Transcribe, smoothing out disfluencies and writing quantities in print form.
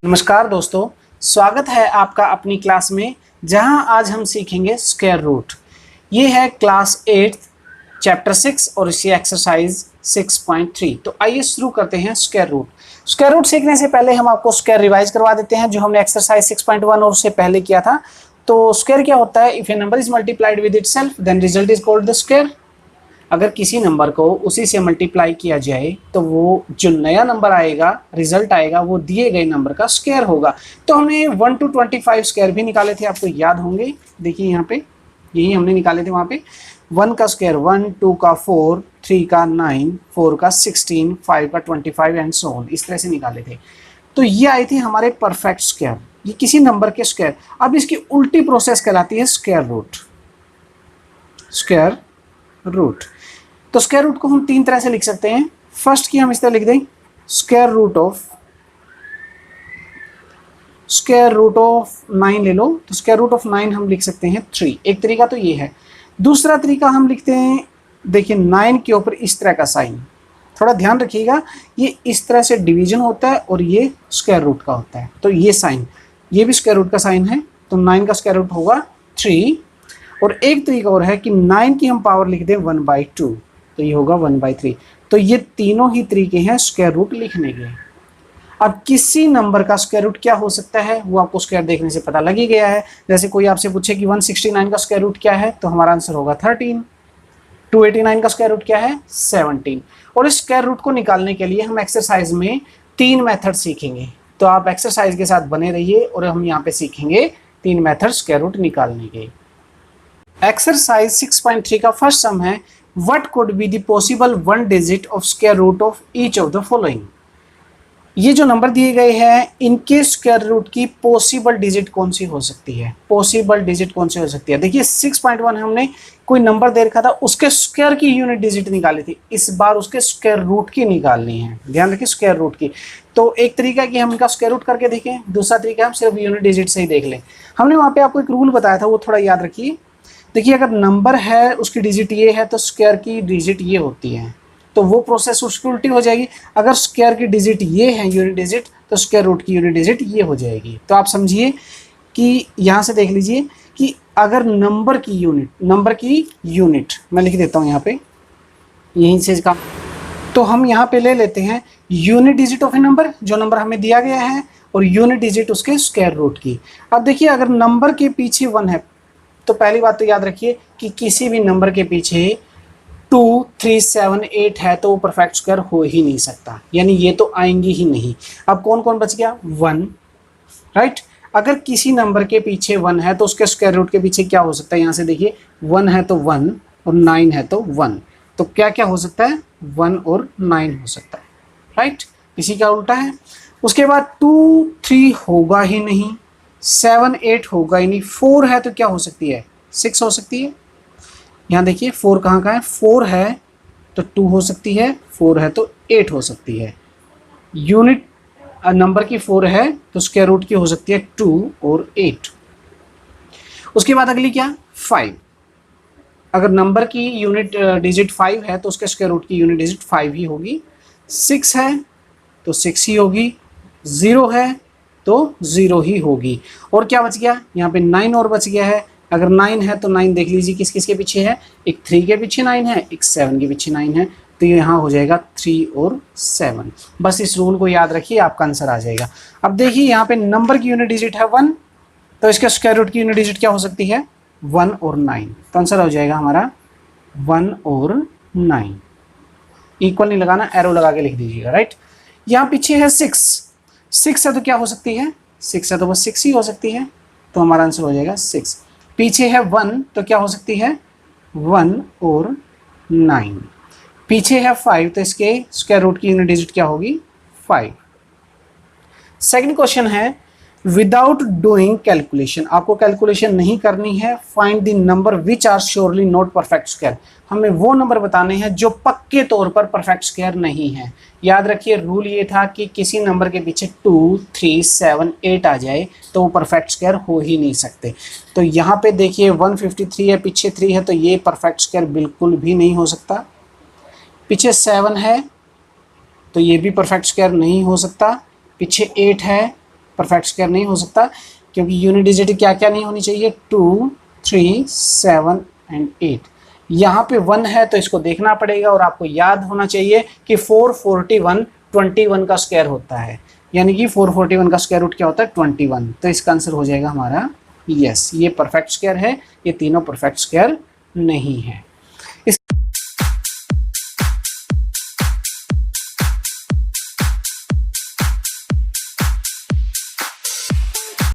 नमस्कार दोस्तों, स्वागत है आपका अपनी क्लास में जहां आज हम सीखेंगे स्क्वायर रूट। ये है क्लास 8 चैप्टर 6 और इसी एक्सरसाइज 6.3। तो आइए शुरू करते हैं स्क्वायर रूट। स्क्वायर रूट सीखने से पहले हम आपको स्क्वायर रिवाइज करवा देते हैं जो हमने एक्सरसाइज 6.1 और उससे पहले किया था। तो स्क्वायर क्या होता है? If a number is multiplied with itself then result is called the square. अगर किसी नंबर को उसी से मल्टीप्लाई किया जाए तो वो जो नया नंबर आएगा, रिजल्ट आएगा, वो दिए गए नंबर का स्क्वायर होगा। तो हमने 1 to 25 स्क्वायर भी निकाले थे, आपको याद होंगे। देखिए यहाँ पे यही हमने निकाले थे। वहाँ पे 1 का स्क्वायर 1, 2 का 4, 3 का 9, 4 का 16, 5 का 25 एंड सो ऑन, इस तरह से निकाले थे। तो ये आई थी हमारे परफेक्ट स्क्वायर, ये किसी नंबर के स्क्वायर। अब इसकी उल्टी प्रोसेस कहलाती है स्क्वायर रूट। स्क्वायर रूट, तो स्क्वायर रूट को हम तीन तरह से लिख सकते हैं। फर्स्ट की हम इस तरह लिख दें, स्क्वायर रूट ऑफ 9 ले लो, तो स्क्वायर रूट ऑफ 9 हम लिख सकते हैं 3। एक तरीका तो ये है। दूसरा तरीका हम लिखते हैं, देखिए 9 के ऊपर इस तरह का साइन, थोड़ा ध्यान रखिएगा, ये इस तरह से डिवीजन होता है और ये स्क्वायर रूट का होता है। तो ये साइन, ये भी स्क्वायर रूट का साइन है, तो 9 का स्क्वायर रूट होगा 3। और एक तरीका और है कि 9 की हम पावर लिख दें 1/2, तो ये होगा 1/3। तो ये तीनों ही तरीके हैं स्क्वायर रूट लिखने के। अब किसी नंबर का स्क्वायर रूट क्या हो सकता है वो आपको स्क्वायर देखने से पता लग ही गया है। जैसे कोई आपसे पूछे कि 169 का स्क्वायर रूट क्या है, तो हमारा आंसर होगा 13। 289 का स्क्वायर रूट क्या है? 17। और इस स्क्वायर रूट को निकालने के लिए हम एक्सरसाइज में 3 मेथड सीखेंगे। तो आप एक्सरसाइज के साथ बने रहिए और हम यहाँ पे सीखेंगे 3 मेथड स्क्वायर रूट निकालने के। एक्सरसाइज 6.3 का फर्स्ट सम है, What could be the possible one digit of square root of each of the following? ये जो नंबर दिए गए हैं इनके स्क्वायर रूट की पॉसिबल डिजिट कौन सी हो सकती है? पॉसिबल डिजिट कौन सी हो सकती है? देखिए 6.1 हमने कोई नंबर दे रखा था, उसके स्क्वायर की यूनिट डिजिट निकाली थी। इस बार उसके स्क्वायर रूट की निकालनी है। ध्यान रखिए स्क्वायर रूट की। तो एक तरीका कि हम इनका स्क्वायर रूट करके देखें, दूसरा तरीका हम सिर्फ यूनिट डिजिट से ही देख लें। हमने वहाँ पे आपको एक रूल बताया था, वो थोड़ा याद रखिए। देखिए अगर नंबर है उसकी डिजिट ये है तो स्क्वायर की डिजिट ये होती है, तो वो प्रोसेस उसकी उल्टी हो जाएगी। अगर स्क्वायर की डिजिट ये है यूनिट डिजिट, तो स्क्वायर रूट की यूनिट डिजिट ये हो जाएगी। तो आप समझिए कि यहाँ से देख लीजिए कि अगर नंबर की यूनिट मैं लिख देता हूँ यहाँ पे, यहीं से काम। तो हम यहाँ पे ले लेते हैं unit digit of A number, जो नंबर हमें दिया गया है, और यूनिट डिजिट उसके स्क्वायर रूट की। अब देखिए अगर नंबर के पीछे 1 है, तो पहली बात तो याद रखिए कि किसी भी नंबर के पीछे 2, 3, 7, 8 है तो वो परफेक्ट स्क्वायर हो ही नहीं सकता, यानी ये तो आएंगी ही नहीं। अब कौन कौन बच गया? 1, राइट। अगर किसी नंबर के पीछे 1 है तो उसके स्क्वायर रूट के पीछे क्या हो सकता है? यहाँ से देखिए 1 है तो 1 और 9 है तो 1, तो क्या क्या हो सकता है? 1 और 9 हो सकता है, राइट। इसी का उल्टा है। उसके बाद 2, 3 होगा ही नहीं, 7, 8 होगा ही नहीं। 4 है तो क्या हो सकती है? 6 हो सकती है। यहाँ देखिए 4 कहाँ है? 4 है तो 2 हो सकती है, 4 है तो 8 हो सकती है। यूनिट नंबर की 4 है तो स्क्वायर रूट की हो सकती है 2 और 8। उसके बाद अगली क्या? 5। अगर नंबर की यूनिट डिजिट 5 है तो उसके स्क्वायर रूट की यूनिट डिजिट 5 ही होगी। 6 है तो 6 ही होगी। 0 है तो 0 ही होगी। और क्या बच गया? यहाँ पे 9 और बच गया है। अगर 9 है तो 9 देख लीजिए किस किस के पीछे है। एक 3 के पीछे 9 है, एक 7 के पीछे 9 है, तो यहाँ हो जाएगा 3 और 7। बस इस रूल को याद रखिए, आपका आंसर आ जाएगा। अब देखिए यहाँ पे नंबर की यूनिट डिजिट है 1, तो इसके स्क्वायर रूट की यूनिट डिजिट क्या हो सकती है? 1 और 9। तो आंसर हो जाएगा हमारा 1 और 9। इक्वल नहीं लगाना, एरो लगा के लिख दीजिएगा, राइट। यहाँ पीछे है 6 है तो क्या हो सकती है? 6 है तो बस 6 ही हो सकती है, तो हमारा आंसर हो जाएगा 6। पीछे है 1 तो क्या हो सकती है? 1 और 9। पीछे है 5 तो इसके स्क्वायर रूट की यूनिट डिजिट क्या होगी? 5। सेकंड क्वेश्चन है, विदाउट डूइंग कैलकुलेशन, आपको कैलकुलेशन नहीं करनी है। Find the number which are surely not perfect square, हमें वो नंबर बताने हैं जो पक्के तौर पर परफेक्ट स्क्वायर नहीं है। याद रखिए रूल ये था कि किसी नंबर के पीछे 2, 3, 7, 8 आ जाए तो वो परफेक्ट स्क्वायर हो ही नहीं सकते। तो यहाँ पे देखिए 153 है, पीछे 3 है, तो ये परफेक्ट स्क्वायर बिल्कुल भी नहीं हो सकता। पीछे 7 है तो ये भी परफेक्ट स्क्वायर नहीं हो सकता। पीछे 8 है परफेक्ट स्क्वायर नहीं हो सकता, क्योंकि यूनिट डिजिट क्या क्या नहीं होनी चाहिए, 2, 3, 7 एंड 8। यहाँ पे 1 है तो इसको देखना पड़ेगा, और आपको याद होना चाहिए कि 441 21 का स्क्वायर होता है, यानी कि 441 का स्क्वायर रूट क्या होता है, 21। तो इसका आंसर हो जाएगा हमारा यस, ये परफेक्ट स्क्वायर है, ये तीनों परफेक्ट स्क्वायर नहीं है।